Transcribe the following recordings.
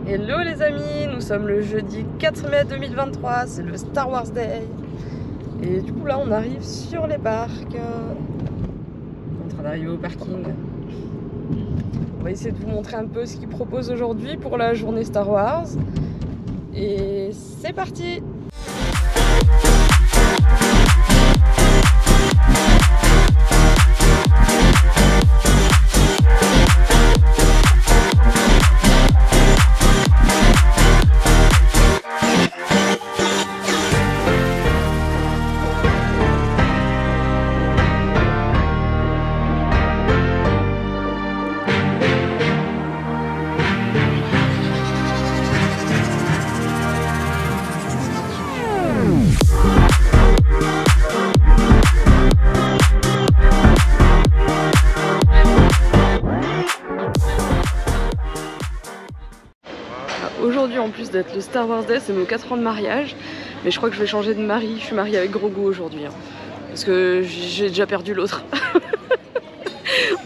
Hello les amis, nous sommes le jeudi 4 mai 2023, c'est le Star Wars Day. Et du coup là on arrive sur les parcs. On est en train d'arriver au parking. On va essayer de vous montrer un peu ce qu'ils proposent aujourd'hui pour la journée Star Wars. Et c'est parti! Aujourd'hui, en plus d'être le Star Wars Day, c'est mes 4 ans de mariage. Mais je crois que je vais changer de mari. Je suis mariée avec Grogu aujourd'hui. Parce que j'ai déjà perdu l'autre.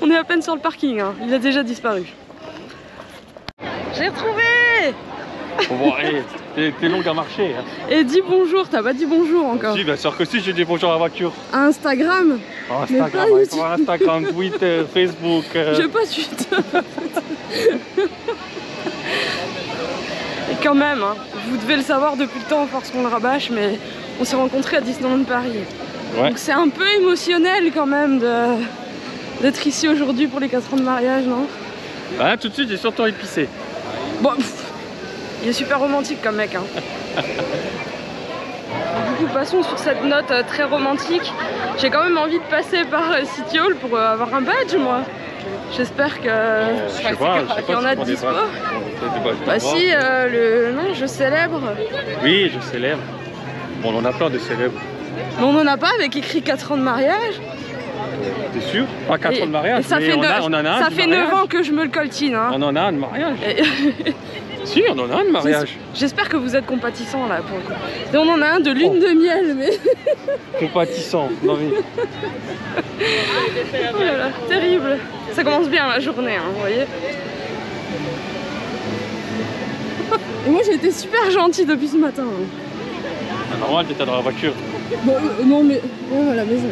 On est à peine sur le parking. Il a déjà disparu. J'ai retrouvé! Bon, allez, t'es longue à marcher. Et dis bonjour, t'as pas dit bonjour encore. Si, bien sûr que si, j'ai dit bonjour à la voiture. Instagram? Instagram, Instagram, Twitter, Facebook. J'ai pas Twitter. Et quand même, vous devez le savoir depuis le temps, à force qu'on le rabâche, mais on s'est rencontrés à Disneyland Paris. Ouais. Donc c'est un peu émotionnel quand même d'être ici aujourd'hui pour les 4 ans de mariage, non? Bah, tout de suite, j'ai surtout épicé. Bon, il est super romantique comme mec. Du coup, passons sur cette note très romantique. J'ai quand même envie de passer par City Hall pour avoir un badge, moi. J'espère qu'il y en a de dispo. Bah si, non, je célèbre. Oui, je célèbre. Bon, on en a plein de célèbres. Mais on en a pas avec écrit 4 ans de mariage. T'es sûr? Pas 4 ans de mariage, ça fait, ça fait 9 ans que je me le coltine. On en a un de mariage. Si, on en a un de mariage. J'espère que vous êtes compatissants là pour le coup. Et on en a un de lune de miel, mais... Compatissant, non mais... Voilà, terrible. Ça commence bien la journée, vous voyez. Et moi j'ai été super gentille depuis ce matin. C'est normal, t'étais dans la voiture. Bon, non mais... Ouais, à la maison.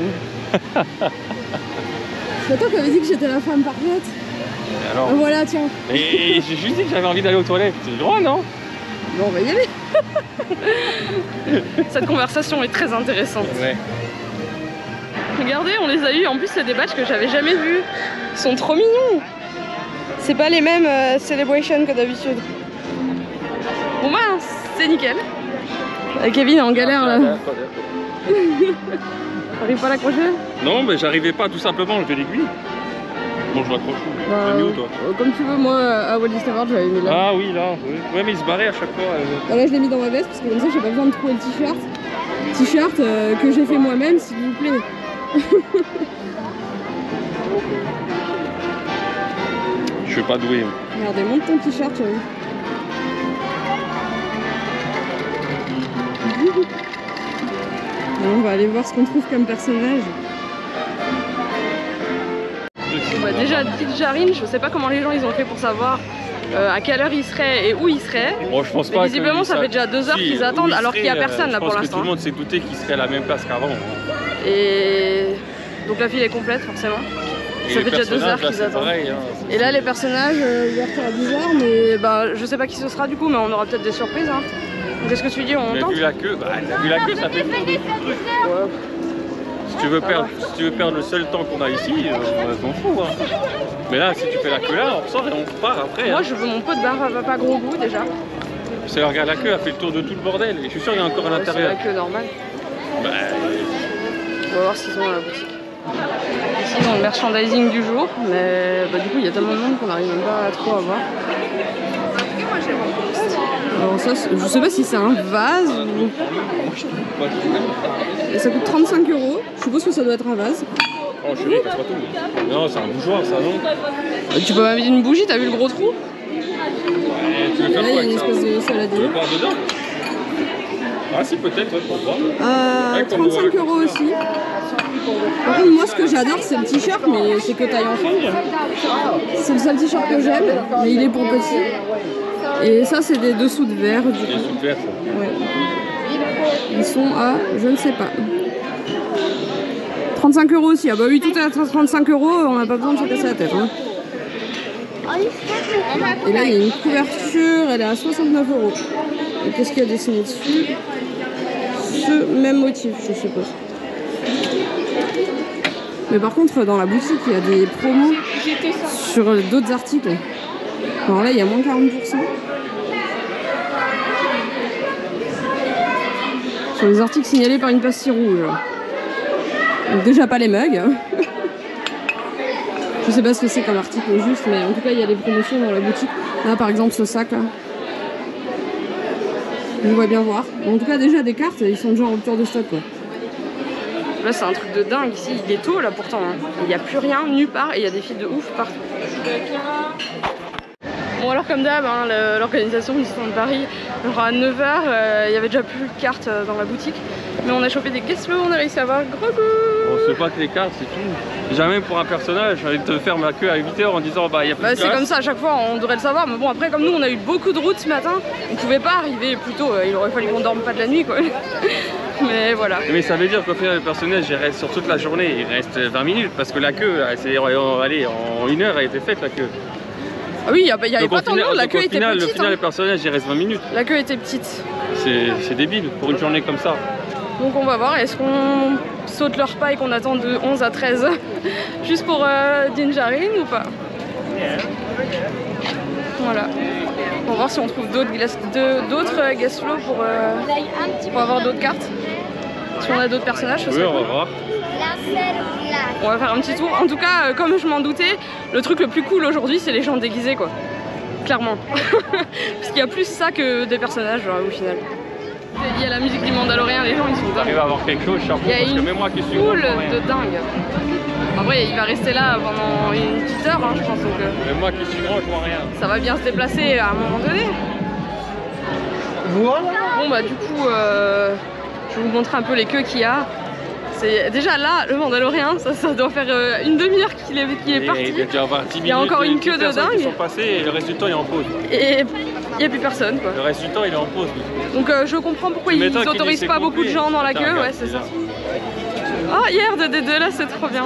C'est toi qui avais dit que j'étais la femme parfaite. Alors... Voilà, tiens. Et j'ai juste dit que j'avais envie d'aller aux toilettes. C'est le droit, non? Bon, on va y aller. Cette conversation est très intéressante. Ouais. Regardez, on les a eu. En plus, c'est des badges que j'avais jamais vus. Ils sont trop mignons. C'est pas les mêmes Celebration que d'habitude. Bon, bah, c'est nickel. Kevin est en galère là. T'arrives pas à l'accrocher? Non, mais j'arrivais pas, tout simplement, je vais l'aiguille. Bon, je m'accroche où? T'as mis où, toi? Comme tu veux, moi, à Walt Disney World, j'avais mis là. Ah oui, là, oui. Ouais, mais il se barrait à chaque fois. Là, je l'ai mis dans ma veste, parce que comme ça, j'ai pas besoin de trouver le t-shirt. T-shirt que j'ai fait moi-même, s'il vous plaît. Je suis pas doué. Regardez, monte ton t-shirt, tu vois. Bon, on va aller voir ce qu'on trouve comme personnage. Bah déjà, Din Djarin, je sais pas comment les gens ils ont fait pour savoir à quelle heure ils seraient et où ils seraient. Bon, je pense pas. Visiblement, ça fait déjà 2 heures qu'ils attendent alors qu'il n'y a personne là pour l'instant. Je pense que tout le monde s'est douté qu'ils seraient à la même place qu'avant. Et donc la file est complète forcément. Ça fait déjà 2 heures qu'ils attendent. Pareil, et là, les personnages, ouverture à 10 heures, mais bah, je sais pas qui ce sera du coup, mais on aura peut-être des surprises. Qu'est-ce que tu dis? On tente? Vu la queue, bah, vu la queue, ça fait fou. Si tu veux perdre le seul temps qu'on a ici, on s'en fout. Mais là, si tu fais la queue là, on ressort et on repart après. Moi, je veux mon pot de barre à papa Grogu déjà. Ça, regarde la queue, elle fait le tour de tout le bordel. Et je suis sûr qu'il y a encore à l'intérieur. C'est la queue normale. Bah... On va voir ce qu'ils ont dans la boutique. Ici, ils ont le merchandising du jour, mais bah, du coup, il y a tellement de monde qu'on n'arrive même pas trop à voir. Alors ça, je sais pas si c'est un vase ou... Et ça coûte 35 €. Je suppose que ça doit être un vase. Oh chérie, casse pas tout. Non, c'est un bougeoir ça, non? Tu peux mettre une bougie, t'as vu le gros trou? Ouais, tu veux faire quoi avec ça? Il y a une espèce de saladier. Tu veux boire dedans? Ah si, peut-être, ouais, pour boire. 35 € aussi. Par contre, moi, ce que j'adore, c'est le t-shirt, mais c'est que taille enfant. C'est le seul t-shirt que j'aime, mais il est pour petit. Et ça, c'est des dessous de verre. Du coup. Des dessous de verre, ça. Ouais. Ils sont à, je ne sais pas. 35 € aussi. Ah bah oui, tout est à 35 €, on n'a pas besoin de se casser la tête. Hein. Et là, il y a une couverture, elle est à 69 €. Et qu'est-ce qu'il y a dessiné dessus? Ce même motif, je suppose. Mais par contre, dans la boutique, il y a des promos sur d'autres articles. Alors là, il y a moins 40%. Sur les articles signalés par une pastille rouge. Donc déjà pas les mugs. Je sais pas ce que c'est comme article au juste, mais en tout cas, il y a des promotions dans la boutique. Là, par exemple, ce sac là. On va bien voir. En tout cas, déjà des cartes, ils sont déjà en rupture de stock quoi. Là, c'est un truc de dingue ici. Il est tôt là pourtant. Hein. Il n'y a plus rien nulle part et il y a des fils de ouf partout. Bon, alors, comme d'hab, hein, l'organisation du stand de Paris, genre à 9 h, il y avait déjà plus de cartes dans la boutique. Mais on a chopé des guest on a réussi à avoir gros goût. On se pas que les cartes, c'est tout. Jamais pour un personnage, j'allais te faire ma queue à 8 h en disant bah il y a plus de c'est comme ça à chaque fois, on devrait le savoir. Mais bon, après, comme nous, on a eu beaucoup de routes ce matin, on pouvait pas arriver plus tôt. Il aurait fallu qu'on dorme pas de la nuit quoi. Mais voilà. Mais ça veut dire qu'au final, le personnage il reste sur toute la journée, il reste 20 minutes parce que la queue, allez, en 1 heure, elle était faite la queue. Ah oui, il n'y avait pas tant de monde, la queue était petite. Au final, le personnage il reste 20 minutes. La queue était petite. C'est débile pour une journée comme ça. Donc on va voir, est-ce qu'on saute le repas et qu'on attend de 11 à 13 juste pour Dinjarin ou pas? Voilà. On va voir si on trouve d'autres guest flow pour avoir d'autres cartes. Si on a d'autres personnages, ça serait cool. On va voir. On va faire un petit tour. En tout cas, comme je m'en doutais, le truc le plus cool aujourd'hui, c'est les gens déguisés, quoi. Clairement. Parce qu'il y a plus ça que des personnages, genre, au final. Il y a la musique du Mandalorian, les gens, ils sont dingues. Il va avoir quelque chose, parce que même moi qui suis cool de dingue. En vrai, il va rester là pendant une petite heure, hein, je pense. Donc, même moi qui suis grand, je vois rien. Ça va bien se déplacer à un moment donné. Voilà. Bon, bah, du coup, je vais vous montrer un peu les queues qu'il y a. Déjà là, le Mandalorian, ça doit faire une demi-heure qu'il est parti. Il y a encore une queue de dingue. Ils sont passés et le reste du temps il est en pause. Et il n'y a plus personne quoi. Le reste du temps il est en pause. Donc je comprends pourquoi ils n'autorisent pas beaucoup de gens dans la queue, ouais c'est ça. Oh hier de D2 là c'est trop bien.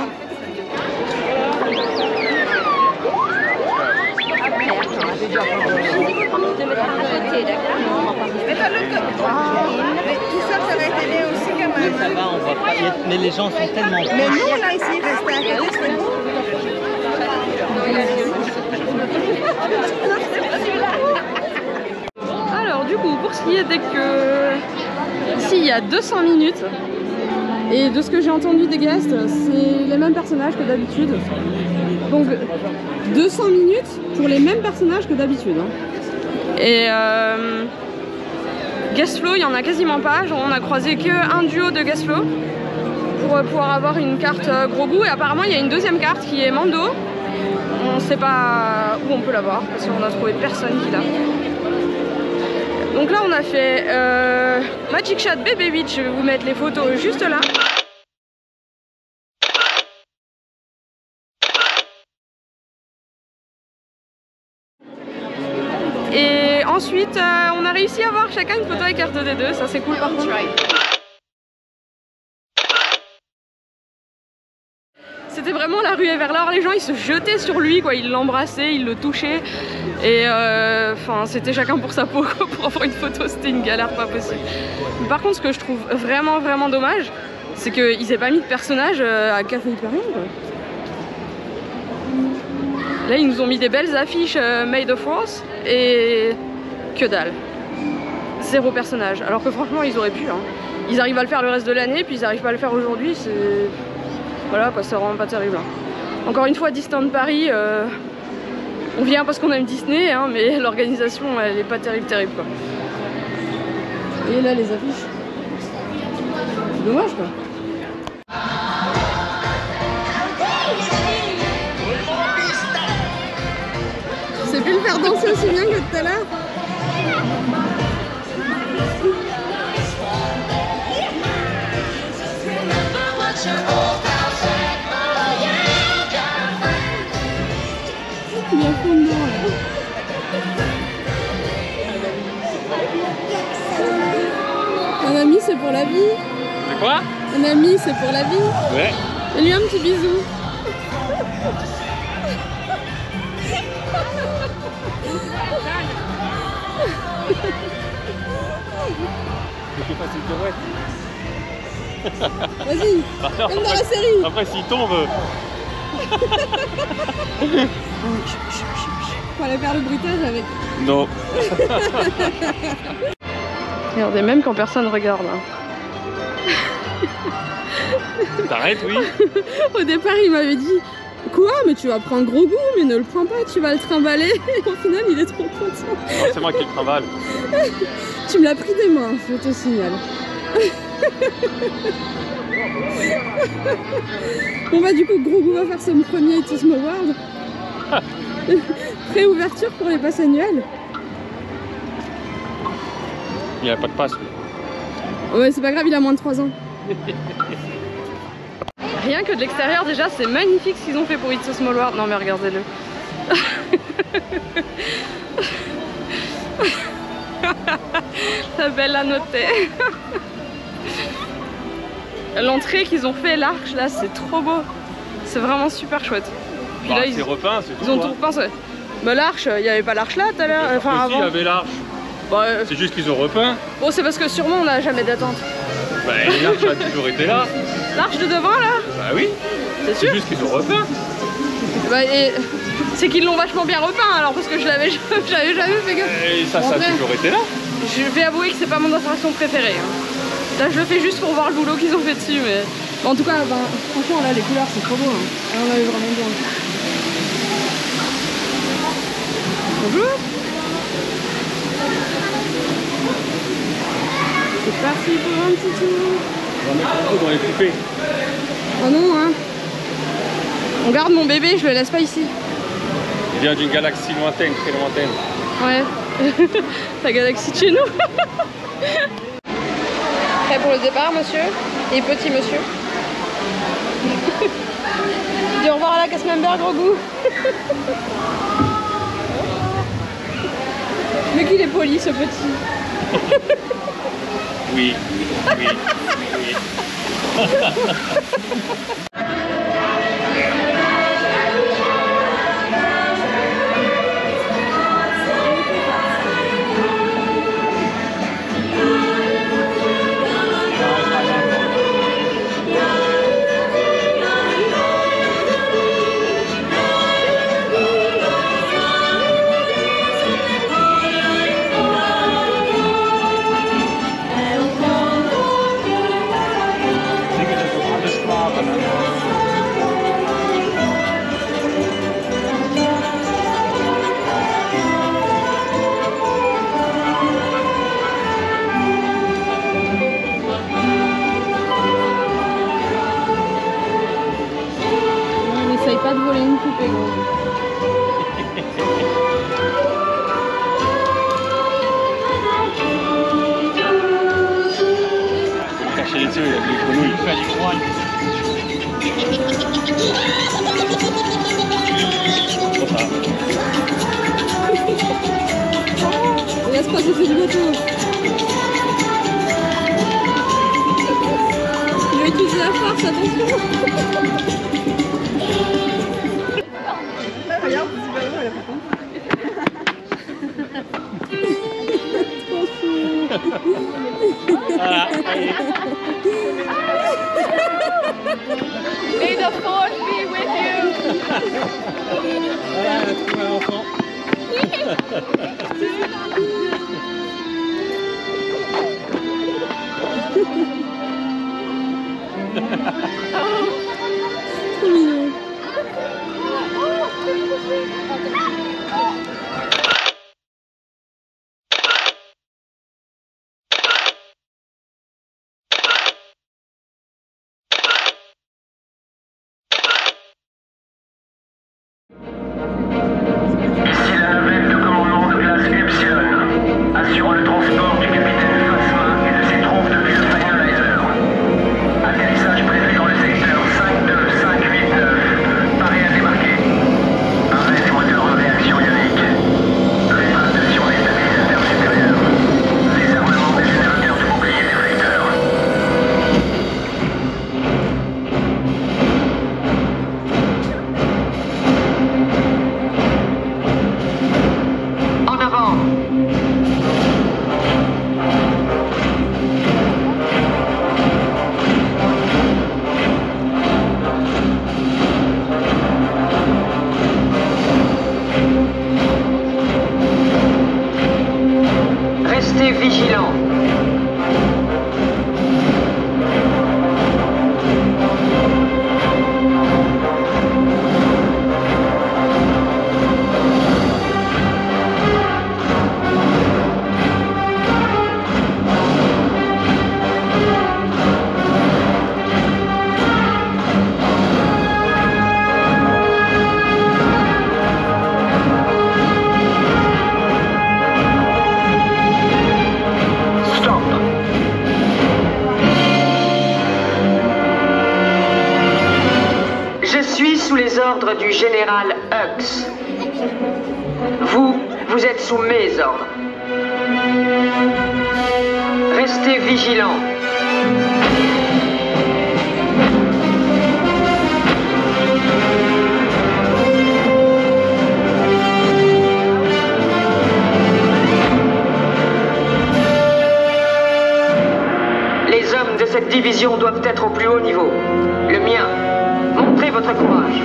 Tout ça, ça va être aidé aussi quand même. Ça va, on va pas. Mais les gens sont tellement proches. Mais nous, là, ici, rester à côté, c'est bon. Alors, du coup, pour ce qui est des queues, ici, il y a 200 minutes. Et de ce que j'ai entendu des guests, c'est les mêmes personnages que d'habitude. Donc, 200 minutes pour les mêmes personnages que d'habitude. Hein. Et guest flow, il n'y en a quasiment pas. Genre, on a croisé qu'un duo de guest flow pour pouvoir avoir une carte gros goût. Et apparemment, il y a une deuxième carte qui est Mando. On ne sait pas où on peut l'avoir parce qu'on a trouvé personne qui l'a. Donc là, on a fait Magic Shot Baby Beach. Je vais vous mettre les photos juste là. Et ensuite, on a réussi à avoir chacun une photo avec R2D2, ça c'est cool par contre. C'était vraiment la ruée vers l'or, les gens ils se jetaient sur lui, quoi. Ils l'embrassaient, ils le touchaient. Et enfin c'était chacun pour sa peau, quoi. Pour avoir une photo, c'était une galère pas possible. Mais par contre, ce que je trouve vraiment dommage, c'est qu'ils aient pas mis de personnage à Café Hyperion, quoi. Là, ils nous ont mis des belles affiches Made of Force et que dalle. 0 personnage. Alors que franchement, ils auraient pu. Hein. Ils arrivent à le faire le reste de l'année, puis ils arrivent pas à le faire aujourd'hui. Voilà, quoi, c'est vraiment pas terrible. Hein. Encore une fois, Disneyland Paris, on vient parce qu'on aime Disney, hein, mais l'organisation, elle est pas terrible, quoi. Et là, les affiches. Dommage, quoi. C'est pu le faire danser aussi bien que tout à l'heure. Il y a fond dedans là. c'est pour la vie. C'est quoi? Un ami, c'est pour la vie. Ouais. Fais-lui un petit bisou. Je sais pas si c'est vrai. Vas-y, comme dans la série. Après, s'il tombe. Faut aller faire le bruitage avec. Non. Regardez, même quand personne regarde. Hein. T'arrêtes, oui. Au départ, il m'avait dit quoi? Mais tu vas prendre gros goût, mais ne le prends pas, tu vas le trimballer. Et au final, il est trop content. Non, c'est moi qui le trimballe. Tu me l'as pris des mains, je te signale. Bon bah du coup, gros goût va faire son premier Autism Award. Pré-ouverture pour les passes annuelles. Il n'y a pas de passe, lui. Ouais, c'est pas grave, il a moins de 3 ans. Rien que de l'extérieur déjà, c'est magnifique ce qu'ils ont fait pour It's a Small World. Non mais regardez-le. La belle à noter. L'entrée qu'ils ont fait, l'arche là, c'est trop beau. C'est vraiment super chouette. Puis Bah, là, c'est repeint, c'est tout. ils ont tout repensé. Mais l'arche, il n'y avait pas l'arche là tout à l'heure. Enfin Aussi, il y avant. avait l'arche. Bah, C'est juste qu'ils ont repeint. bon, c'est parce que sûrement on n'a jamais d'attente. Bah, l'arche a toujours été là. L'arche de devant là, Bah oui. c'est sûr. C'est juste qu'ils ont repeint. Bah, et c'est qu'ils l'ont vachement bien repeint alors parce que je l'avais j'avais jamais fait gaffe. Et ça, Bon, ça a après, toujours été là. je vais avouer que c'est pas mon attraction préférée. Hein. Là je le fais juste pour voir le boulot qu'ils ont fait dessus mais. Bon, en tout cas, bah, franchement là, les couleurs c'est trop beau. Hein. Là, on avait vraiment bien. Bonjour. C'est parti pour un petit tour. On va mettre un peu dans les poupées. Oh non, hein. On garde mon bébé, je le laisse pas ici. Il vient d'une galaxie lointaine, très lointaine. Ouais. La galaxie de chez nous. Prêt pour le départ, monsieur? Et petit monsieur. Dis au revoir à la casse-member, gros goût. Mais qu'il est poli ce petit. Oui, oui, oui. N'essaye pas de voler une poupée, gros. Cacher les yeux, il y a des grenouilles. Faire du froid. Laisse pas passer du bateau. Il va utiliser la force, attention. Regarde, c'est pas elle a pas compris. Voilà, allez. May the force be with you. Voilà, elle a trouvé un enfant. Trop mignon. Ici la navette de commandement de classe Epsilon, assurant le transport du capitaine Phasma et de ses troupes depuis le Finalizer. Atterrissage prévu dans le secteur 52589. Paré à débarquer. Arrêt des avant. Restez vigilants. Sous les ordres du général Hux. Vous êtes sous mes ordres. Restez vigilants. Les hommes de cette division doivent être au plus haut niveau. Le mien. Montrez votre courage.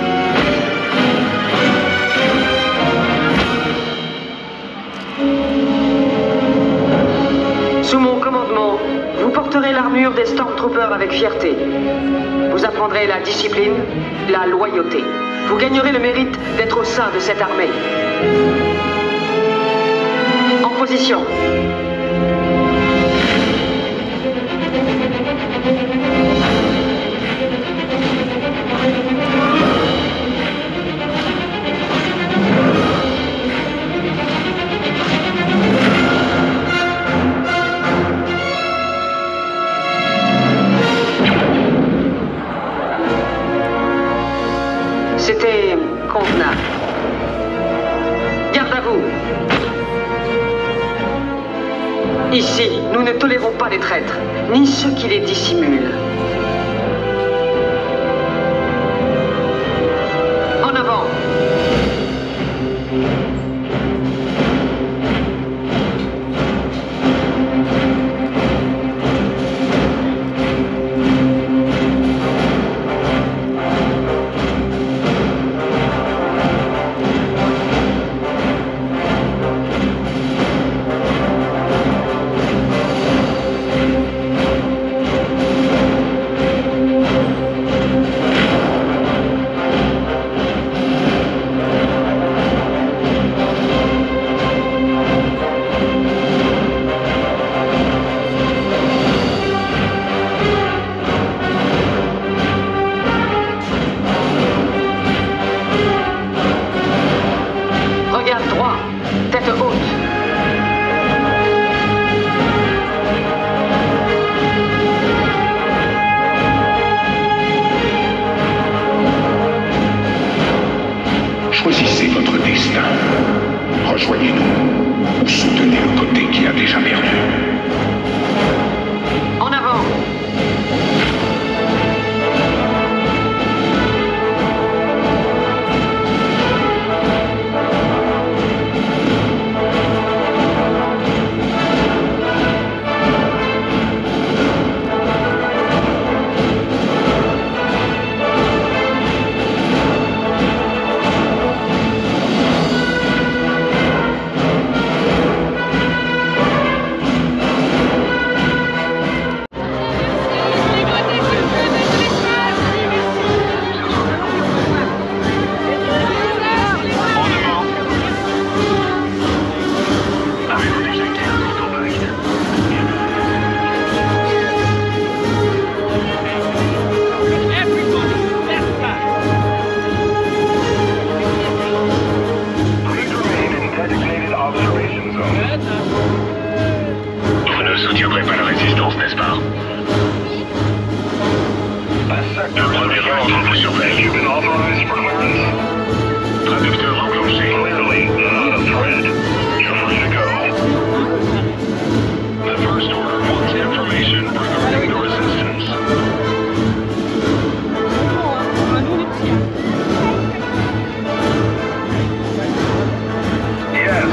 Sous mon commandement, vous porterez l'armure des Stormtroopers avec fierté. Vous apprendrez la discipline, la loyauté. Vous gagnerez le mérite d'être au sein de cette armée. En position. C'était convenable. Garde à vous. Ici, nous ne tolérons pas les traîtres, ni ceux qui les dissimulent. En avant. Choisissez votre destin. Rejoignez-nous ou soutenez le côté qui a déjà perdu. En avant. Vous ne soutiendrez pas la résistance, n'est-ce pas? Le premier ordre vous surveille. Traducteur enclenché. The First Order wants information regarding the resistance. Yes.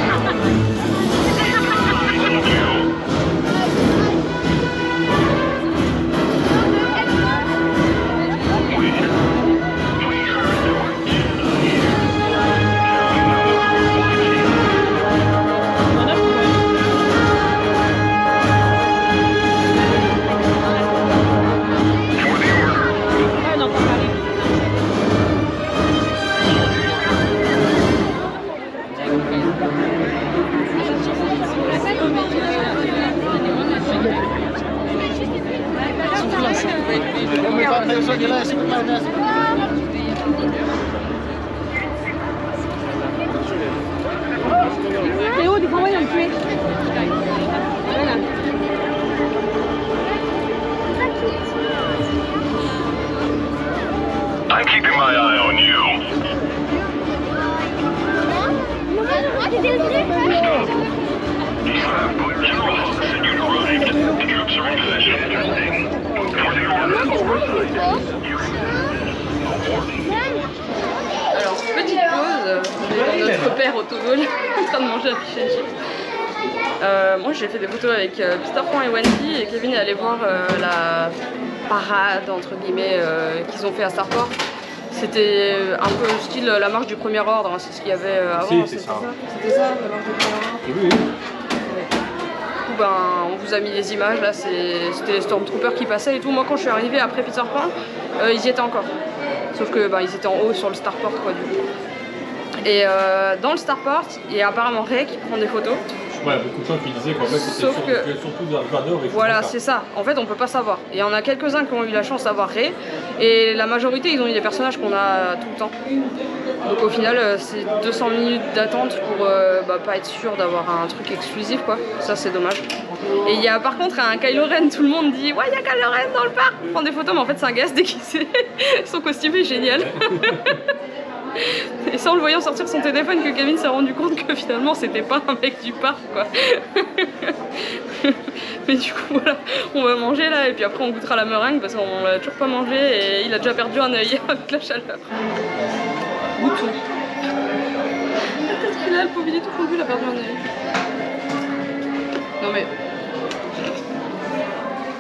Théo, du coup, il y a le tuer. Voilà. I'm keeping my eye on you. Put General Hawks and you arrived. The troops are in possession of their thing. For the order of oversight, you Alors, petite pause, on est dans notre père autogol en train de manger un fish and chips. Moi j'ai fait des photos avec Peter Pan et Wendy et Kevin est allé voir la parade entre guillemets qu'ils ont fait à Starport. C'était un peu style la marche du premier ordre, hein, c'est ce qu'il y avait avant. C'était ça, la marche du premier ordre. Oui. Du coup, ben, on vous a mis les images là, c'était les Stormtroopers qui passaient et tout. Moi quand je suis arrivée après Peter Pan, ils y étaient encore. Sauf que ben, ils étaient en haut sur le Starport quoi du coup. Et dans le Starport, il y a apparemment Ray qui prend des photos. Ouais, beaucoup de gens qui disaient qu'en fait c'était surtout Dark Vador et voilà, c'est ça. En fait, on peut pas savoir. Et il y en a quelques-uns qui ont eu la chance d'avoir Ray. Et la majorité, ils ont eu des personnages qu'on a tout le temps. Donc au final, c'est 200 minutes d'attente pour pas être sûr d'avoir un truc exclusif quoi. Ça, c'est dommage. Et il y a par contre un Kylo Ren, tout le monde dit ouais, il y a Kylo Ren dans le parc pour prendre des photos, mais en fait, c'est un gars déguisé. Son costume est génial. Et ça en le voyant sortir son téléphone que Kevin s'est rendu compte que finalement c'était pas un mec du parc quoi. Mais du coup voilà, on va manger là et puis après on goûtera la meringue parce qu'on l'a toujours pas mangé et il a déjà perdu un œil avec la chaleur. Goûtons. Qu'est-ce qu'il a le pauvre, il est tout fondu, il a perdu un œil. Non mais...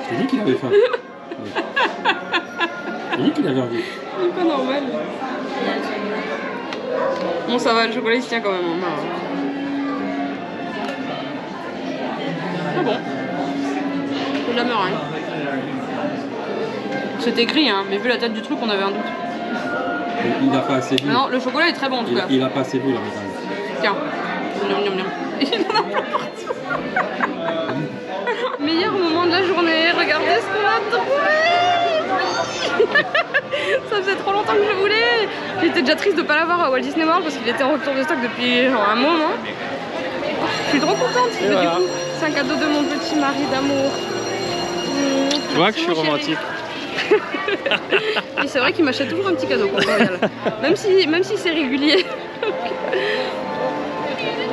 Je t'ai dit qu'il avait faim. Je t'ai dit qu'il avait envie. Il est pas normal. Bon ça va, le chocolat il se tient quand même en main. Ah bon. C'est de la meringue. C'était gris hein, mais vu la tête du truc on avait un doute. Il a pas assez bu. Non, le chocolat est très bon en tout cas. Il a pas assez bu la meringue. Tiens. Miam, miam, miam. Il en a pas partout. Meilleur moment de la journée, regardez ce qu'on a trouvé. Ça faisait trop longtemps que je voulais. J'étais déjà triste de ne pas l'avoir à Walt Disney World parce qu'il était en retour de stock depuis genre un moment. Je suis trop contente. Mais du coup, c'est un cadeau de mon petit mari d'amour. Tu vois que je suis romantique. Et c'est vrai qu'il m'achète toujours un petit cadeau pour Royal. Même si c'est régulier.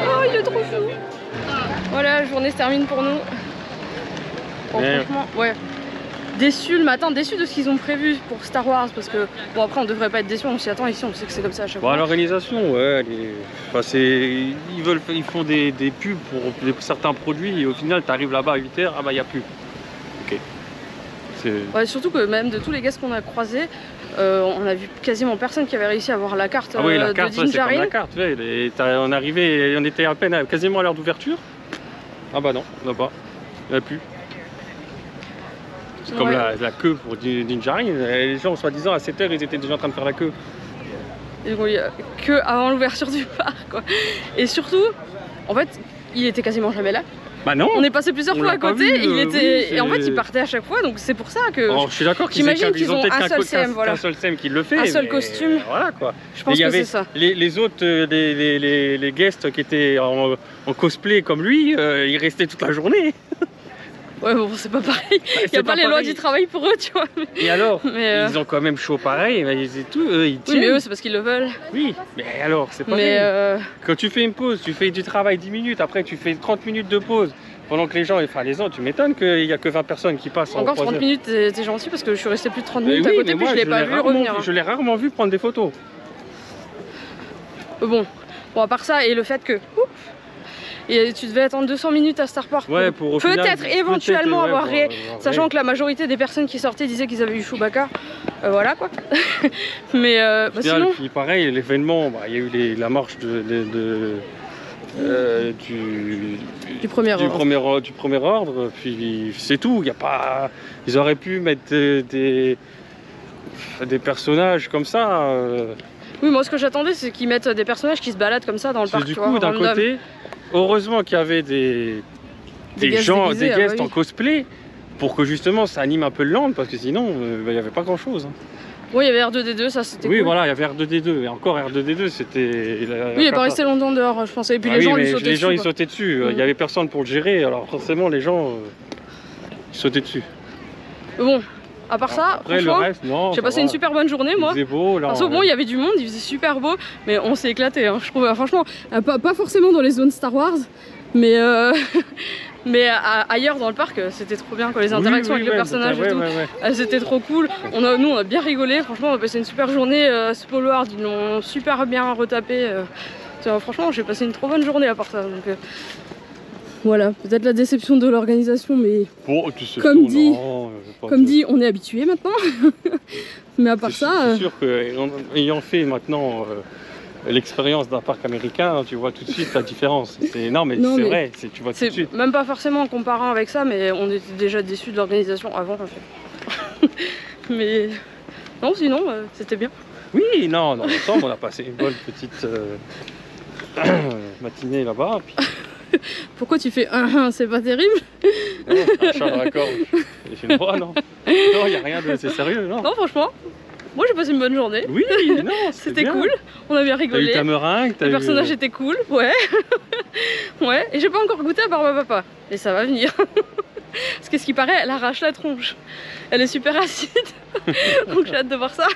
Oh, il est trop fou. Voilà, la journée se termine pour nous. Bon, franchement, ouais. Déçu le matin, déçu de ce qu'ils ont prévu pour Star Wars parce que bon après on devrait pas être déçu, on s'y attend ici, on sait que c'est comme ça à chaque fois. L'organisation, ouais, ils font des pubs pour certains produits et au final tu arrives là-bas à 8h, ah bah il n'y a plus. Ok. Ouais, surtout que même de tous les gars qu'on a croisés, on a vu quasiment personne qui avait réussi à avoir la carte. Ah oui, la carte, de Din c'est comme Djarin. la carte, ouais. On arrivait, on était à peine quasiment à l'heure d'ouverture. Ah bah non, on n'a pas, il n'y en a plus. C'est comme la queue pour Din Djarin, les gens soi-disant à 7h ils étaient déjà en train de faire la queue. Et donc il y a que avant l'ouverture du parc quoi. Et surtout, en fait, il était quasiment jamais là. Bah non. On est passé plusieurs fois à côté et il était... oui, et en fait il partait à chaque fois donc c'est pour ça que... Alors, je suis d'accord qu'ils ont peut-être qu'un seul CM qui le fait. Un seul costume. Voilà quoi. Je pense que c'est ça. Les autres, les guests qui étaient en cosplay comme lui, ils restaient toute la journée. Ouais bon c'est pas pareil, il n'y a pas les lois du travail pour eux tu vois. Et alors ils ont quand même chaud pareil, mais ils tiennent. Oui mais eux c'est parce qu'ils le veulent. Oui, mais alors c'est pas vrai. Quand tu fais une pause, tu fais du travail 10 minutes, après tu fais 30 minutes de pause. Pendant que les gens, enfin les autres, tu m'étonnes qu'il n'y a que 20 personnes qui passent. Encore 30 minutes, t'es gentil parce que je suis restée plus de 30 minutes à côté puis je l'ai pas vu revenir. Je l'ai rarement vu prendre des photos. Bon, à part ça et le fait que... Et tu devais attendre 200 minutes à Starport pour peut-être éventuellement avoir Ray, sachant que la majorité des personnes qui sortaient disaient qu'ils avaient eu Chewbacca. Voilà quoi. Mais sinon... Puis pareil, l'événement, il y a eu la marche du premier ordre, puis c'est tout. Y a pas... Ils auraient pu mettre des personnages comme ça. Oui, moi ce que j'attendais c'est qu'ils mettent des personnages qui se baladent comme ça dans le parc. Du coup, d'un côté, heureusement qu'il y avait des guests en cosplay, pour que justement ça anime un peu le land, parce que sinon il n'y avait pas grand chose. Hein. Oui, il y avait R2D2, ça c'était Oui, cool. voilà, il y avait R2D2, et encore R2D2, c'était. Oui, il est pas resté longtemps dehors, je pensais. Et puis Ah les oui, gens lui mais sautaient les dessus. gens ils quoi. sautaient dessus, il n'y avait personne pour le gérer, alors forcément les gens ils sautaient dessus. Mais bon, à part ça, Après le franchement, reste, non. j'ai ça passé va. une super bonne journée moi. Il faisait beau, là. Parce que bon, il y avait du monde, il faisait super beau, mais on s'est éclaté, hein, je trouve. Franchement, Pas forcément dans les zones Star Wars, mais mais ailleurs dans le parc, c'était trop bien, quoi. Les interactions avec les personnages et tout. C'était trop cool. Nous, on a bien rigolé. Franchement, on a passé une super journée. Spoilers, ils l'ont super bien retapé. Franchement, j'ai passé une trop bonne journée à part ça. Donc, voilà, peut-être la déception de l'organisation, mais Bon, tu sais, Comme non, dit- non, comme dit, on est habitué maintenant. Mais à part ça, C'est sûr qu'ayant fait maintenant l'expérience d'un parc américain, tu vois tout de suite la différence. Non, mais Non, c'est mais- vrai, tu vois tout de c'est suite. même pas forcément en comparant avec ça, mais on était déjà déçus de l'organisation avant en fait. Mais non, sinon, c'était bien. Oui, non, dans l'ensemble, on a passé une bonne petite matinée là-bas. Puis, pourquoi tu fais c'est pas terrible? non, un chat dans la gorge. J'ai le droit, non? Non, il n'y a rien de. C'est sérieux, non? Non, franchement, moi j'ai passé une bonne journée. Oui, non, C'était bien. cool, on a bien T'as eu rigolé. ta meringue, Les personnages étaient cool, ouais. Ouais, et j'ai pas encore goûté à Barbapapa. Et ça va venir. Parce que ce qui paraît, elle arrache la tronche. Elle est super acide. Donc j'ai hâte de voir ça.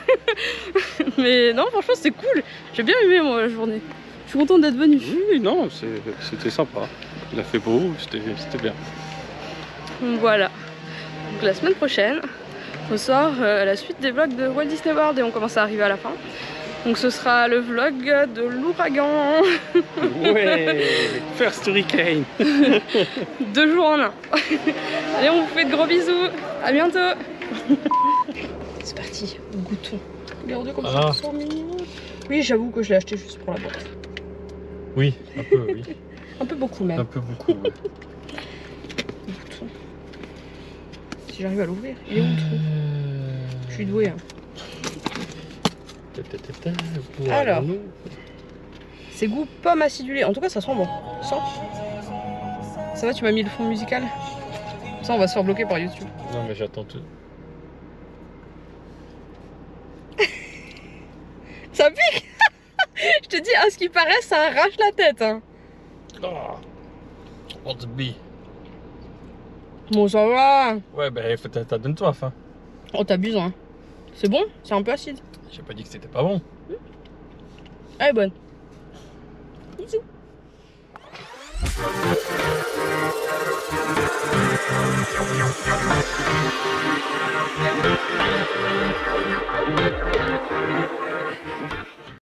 Mais non, franchement, c'était cool. J'ai bien aimé moi la journée. Je suis contente d'être venue. Oui, non, c'était sympa. Il a fait beau, c'était bien. Donc voilà. Donc la semaine prochaine, on sort la suite des vlogs de Walt Disney World et on commence à arriver à la fin. Donc ce sera le vlog de l'ouragan. Ouais, First Hurricane. 2 jours en un. Allez, on vous fait de gros bisous. À bientôt. C'est parti, goûtons. Regardez comme ça, ils sont mignons. Oui, j'avoue que je l'ai acheté juste pour la boîte. Oui, un peu, oui. Un peu beaucoup même. Un peu beaucoup. Ouais. Goûtons. Si j'arrive à l'ouvrir, il est où le trou? Je suis douée. Hein. Alors. C'est goût pomme acidulée. En tout cas, ça sent bon. Sens. Ça va, tu m'as mis le fond musical? Ça, on va se faire bloquer par YouTube. Non, mais j'attends tout. Ça pique. Je te dis, à ce qui paraît, ça arrache la tête. Hein. Oh, what's the bee? Bon, ça va. Ouais, ben t'as donné toi, hein. Oh, t'abuses, hein. C'est bon? C'est un peu acide. J'ai pas dit que c'était pas bon. Elle est bonne. Bisous.